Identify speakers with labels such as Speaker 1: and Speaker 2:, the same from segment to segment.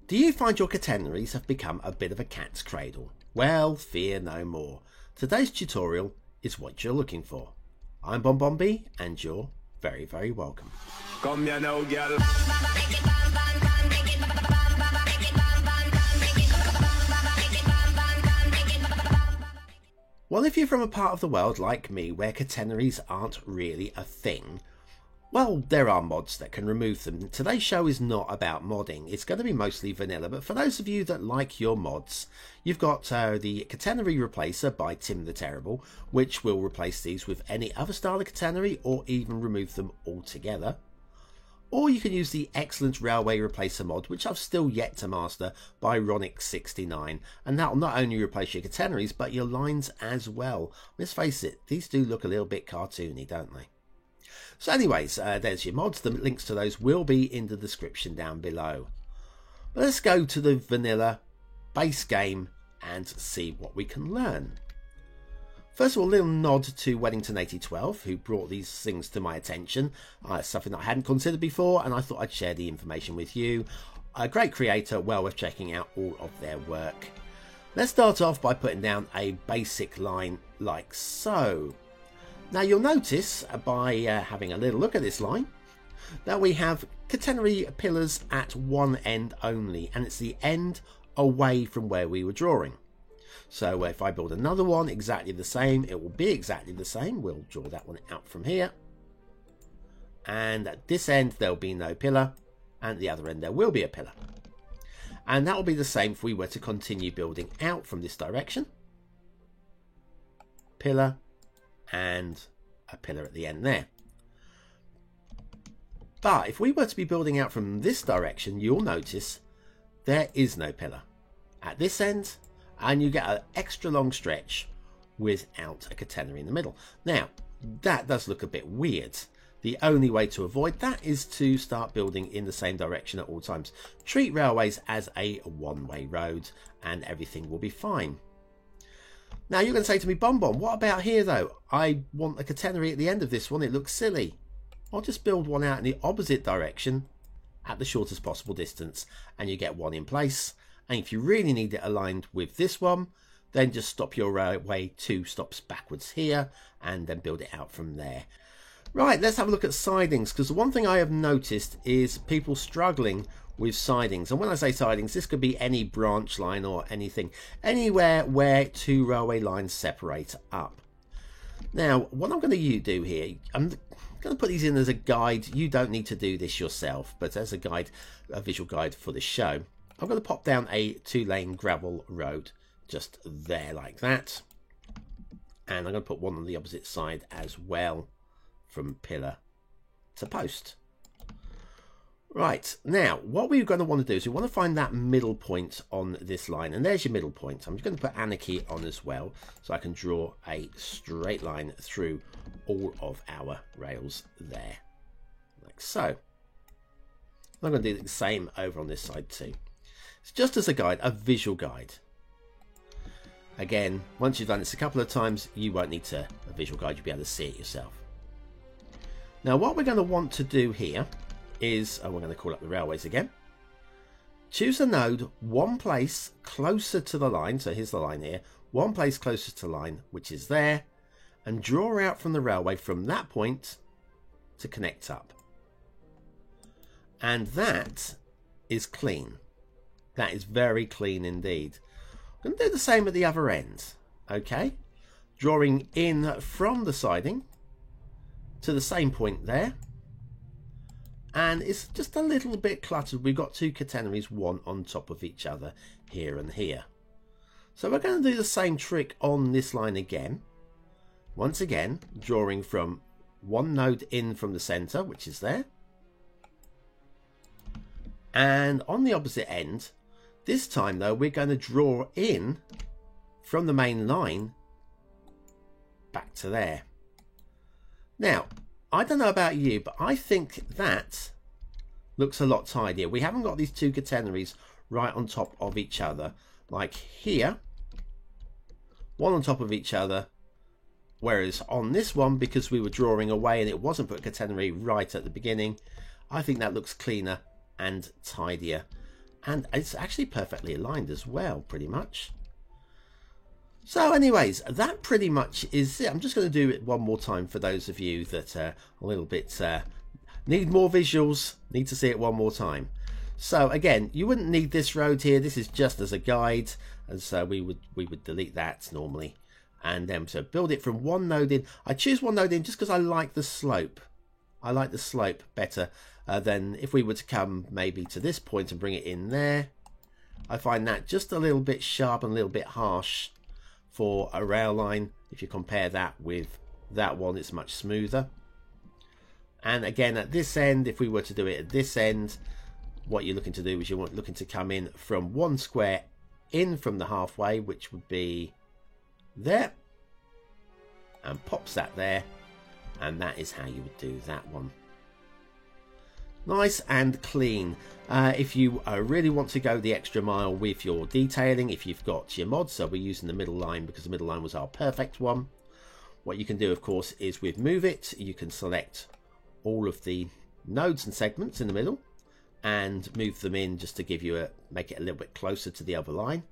Speaker 1: Do you find your catenaries have become a bit of a cat's cradle? Well, fear no more. Today's tutorial is what you're looking for. I'm Bonbon and you're very, very welcome.
Speaker 2: Come here now, girl.
Speaker 1: Well, if you're from a part of the world like me where catenaries aren't really a thing, well, there are mods that can remove them. Today's show is not about modding. It's going to be mostly vanilla, but for those of you that like your mods, you've got the Catenary Replacer by Tim the Terrible, which will replace these with any other style of catenary or even remove them altogether. Or you can use the excellent Railway Replacer mod, which I've still yet to master, by Ronic69, and that will not only replace your catenaries, but your lines as well. Let's face it, these do look a little bit cartoony, don't they? So anyways, there's your mods. The links to those will be in the description down below. But let's go to the vanilla base game and see what we can learn. First of all, a little nod to Weddington8012, who brought these things to my attention. Something that I hadn't considered before, and I thought I'd share the information with you. A great creator, well worth checking out all of their work. Let's start off by putting down a basic line like so. Now you'll notice by having a little look at this line that we have catenary pillars at one end only, and it's the end away from where we were drawing. So if I build another one exactly the same, it will be exactly the same. We'll draw that one out from here, and at this end there'll be no pillar, and at the other end there will be a pillar, and that will be the same if we were to continue building out from this direction. Pillar and a pillar at the end there. But if we were to be building out from this direction, you'll notice there is no pillar at this end, and you get an extra long stretch without a catenary in the middle. Now that does look a bit weird. The only way to avoid that is to start building in the same direction at all times. Treat railways as a one-way road and everything will be fine. Now you're going to say to me, Bonbon, what about here though? I want a catenary at the end of this one. It looks silly. I'll just build one out in the opposite direction at the shortest possible distance, and you get one in place. And if you really need it aligned with this one, then just stop your railway 2 stops backwards here and then build it out from there. Right, let's have a look at sidings, because the one thing I have noticed is people struggling with sidings. And when I say sidings, this could be any branch line or anything, anywhere where 2 railway lines separate up. Now, what I'm going to do here, I'm going to put these in as a guide. You don't need to do this yourself, but as a guide, a visual guide for the show, I'm going to pop down a 2-lane gravel road just there like that. And I'm going to put one on the opposite side as well, from pillar to post. Right, now what we're going to want to do is we want to find that middle point on this line, and there's your middle point. I'm just going to put Anarchy on as well, so I can draw a straight line through all of our rails there, like so. I'm going to do the same over on this side too. It's just as a guide, a visual guide. Again, once you've done this a couple of times, you won't need a visual guide, you'll be able to see it yourself. Now what we're going to want to do here is, we're going to call up the railways again. Choose a node one place closer to the line, so here's the line here, one place closer to the line, which is there, and draw out from the railway from that point to connect up. And that is clean. That is very clean indeed. I'm going to do the same at the other end. Okay, drawing in from the siding to the same point there. And it's just a little bit cluttered. We've got 2 catenaries, one on top of each other here and here. So we're going to do the same trick on this line again. Once again, drawing from one node in from the center, which is there. And on the opposite end, this time though, we're going to draw in from the main line back to there. Now, I don't know about you, but I think that looks a lot tidier. We haven't got these 2 catenaries right on top of each other, like here, one on top of each other, whereas on this one, because we were drawing away and it wasn't put catenary right at the beginning, I think that looks cleaner and tidier. And it's actually perfectly aligned as well, pretty much. So anyways, that pretty much is it. I'm just going to do it one more time for those of you that are a little bit need more visuals, need to see it one more time. So again, you wouldn't need this road here. This is just as a guide, and so we would delete that normally. And then so build it from one node in. I choose one node in just because I like the slope. I like the slope better than if we were to come maybe to this point and bring it in there. I find that just a little bit sharp and a little bit harsh for a rail line. If you compare that with that one, it's much smoother. And again, at this end, if we were to do it at this end, what you're looking to do is you're looking to come in from one square in from the halfway, which would be there, and pops that there, and that is how you would do that one. Nice and clean. If you really want to go the extra mile with your detailing, if you've got your mods, so we're using the middle line because the middle line was our perfect one. What you can do, of course, is with Move It, you can select all of the nodes and segments in the middle and move them in just to give you make it a little bit closer to the other line,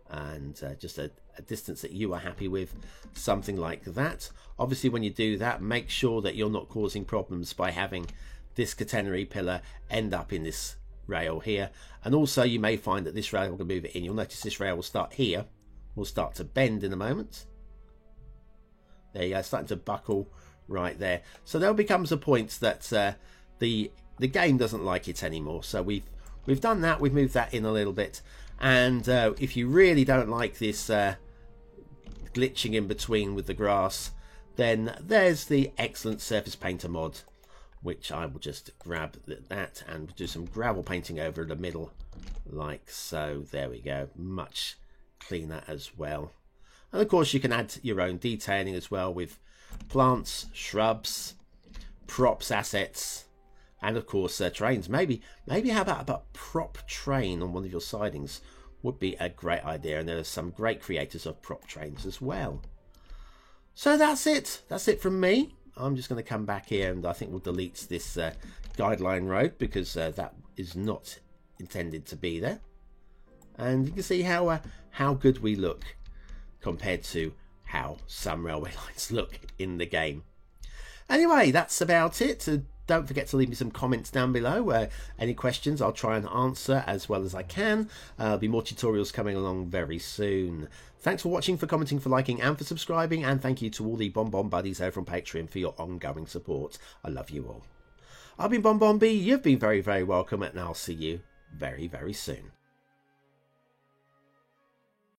Speaker 1: and just a distance that you are happy with, something like that. Obviously, when you do that, make sure that you're not causing problems by having this catenary pillar end up in this rail here. And also you may find that this rail will move it in. You'll notice this rail will start here, will start to bend in a moment. There you go, starting to buckle right there. So there becomes a point that the game doesn't like it anymore. So we've done that, we've moved that in a little bit. And if you really don't like this glitching in between with the grass, then there's the excellent Surface Painter mod, which I will just grab that and do some gravel painting over the middle like so. There we go, much cleaner as well. And of course you can add your own detailing as well with plants, shrubs, props, assets, and of course trains. Maybe how about a prop train on one of your sidings would be a great idea, and there are some great creators of prop trains as well. So that's it from me. I'm just going to come back here, and I think we'll delete this guideline road because that is not intended to be there. And you can see how good we look compared to how some railway lines look in the game. Anyway, that's about it. Don't forget to leave me some comments down below. Any questions I'll try and answer as well as I can. There'll be more tutorials coming along very soon. Thanks for watching, for commenting, for liking and for subscribing, and thank you to all the Bon buddies over on Patreon for your ongoing support. I love you all. I've been Bon B, you've been very, very welcome, and I'll see you very, very soon.